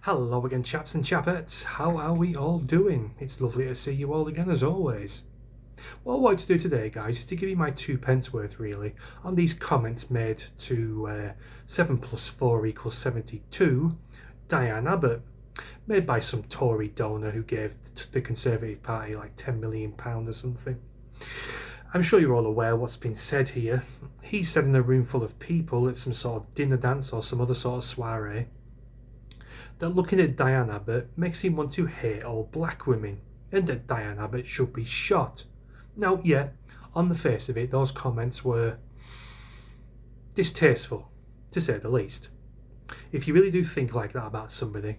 Hello again, chaps and chapettes. How are we all doing? It's lovely to see you all again as always. What I wanted to do today, guys, is to give you my 2 pence worth, really, on these comments made to 7 plus 4 equals 72, Diane Abbott, made by some Tory donor who gave the Conservative Party like £10 million or something. I'm sure you're all aware what's been said here. He said in a room full of people at some sort of dinner dance or some other sort of soiree that looking at Diane Abbott makes him want to hate all black women, and that Diane Abbott should be shot. Now, yeah, on the face of it, those comments were distasteful, to say the least. If you really do think like that about somebody,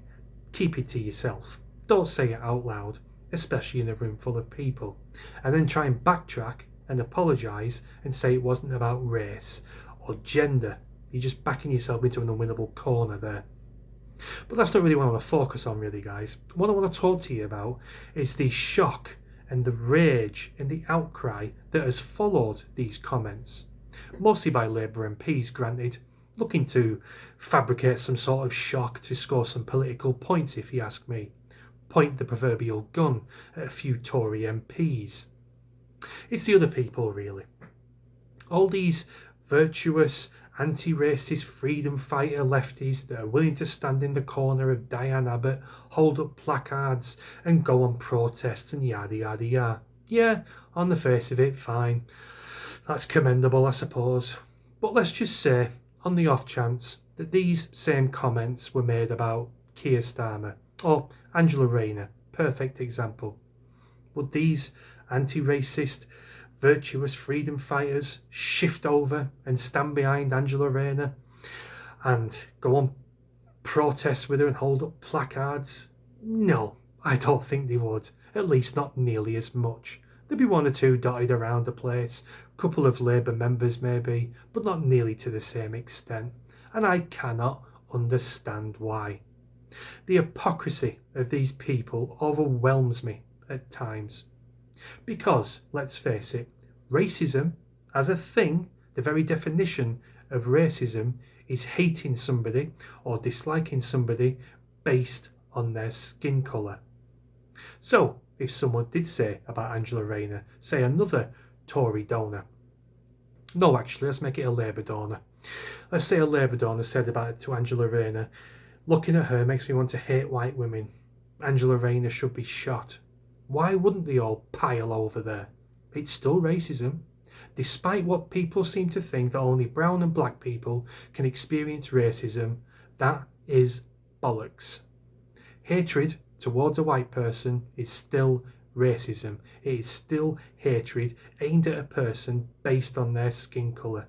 keep it to yourself. Don't say it out loud, especially in a room full of people, and then try and backtrack and apologise and say it wasn't about race or gender. You're just backing yourself into an unwinnable corner there. But that's not really what I want to focus on, really, guys. What I want to talk to you about is the shock and the rage and the outcry that has followed these comments, mostly by Labour MPs, granted, looking to fabricate some sort of shock to score some political points, if you ask me. Point the proverbial gun at a few Tory MPs. It's the other people, really. All these virtuous, anti-racist freedom fighter lefties that are willing to stand in the corner of Diane Abbott, hold up placards and go on protests and yada yada yada. Yeah, on the face of it, fine. That's commendable, I suppose. But let's just say, on the off chance, that these same comments were made about Keir Starmer or Angela Rayner, perfect example. Would these anti-racist, virtuous freedom fighters shift over and stand behind Angela Rayner and go on protests with her and hold up placards? No, I don't think they would, at least not nearly as much. There'd be one or two dotted around the place, a couple of Labour members maybe, but not nearly to the same extent, and I cannot understand why. The hypocrisy of these people overwhelms me at times. Because, let's face it, racism as a thing, the very definition of racism is hating somebody or disliking somebody based on their skin colour. So, if someone did say about Angela Rayner, say another Tory donor, no, actually, let's make it a Labour donor. Let's say a Labour donor said about it to Angela Rayner, looking at her makes me want to hate white women. Angela Rayner should be shot. Why wouldn't they all pile over there? It's still racism. Despite what people seem to think that only brown and black people can experience racism, that is bollocks. Hatred towards a white person is still racism. It is still hatred aimed at a person based on their skin colour.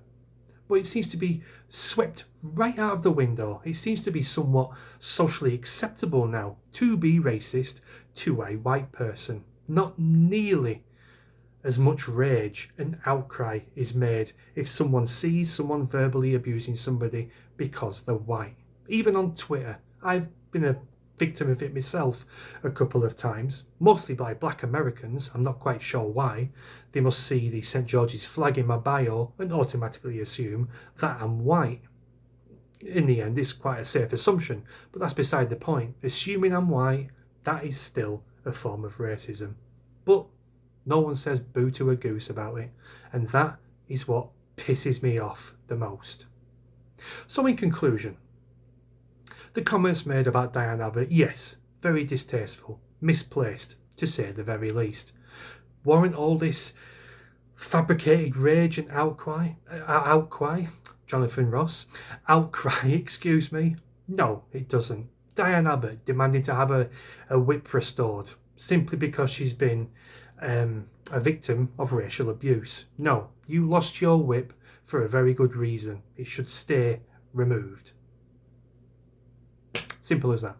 But it seems to be swept right out of the window. It seems to be somewhat socially acceptable now to be racist to a white person. Not nearly as much rage and outcry is made if someone sees someone verbally abusing somebody because they're white. Even on Twitter, I've been a victim of it myself a couple of times, mostly by black Americans. I'm not quite sure why. They must see the St. George's flag in my bio and automatically assume that I'm white. In the end, it's quite a safe assumption, but that's beside the point. Assuming I'm white, that is still a form of racism. But no one says boo to a goose about it, and that is what pisses me off the most. So in conclusion, the comments made about Diane Abbott, yes, very distasteful, misplaced, to say the very least. Warrant all this fabricated rage and outcry, Jonathan Ross, outcry, excuse me? No, it doesn't. Diane Abbott demanding to have a whip restored simply because she's been a victim of racial abuse. No, you lost your whip for a very good reason. It should stay removed. Simple as that.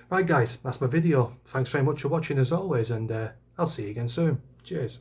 Right guys, that's my video. Thanks very much for watching as always, and I'll see you again soon. Cheers.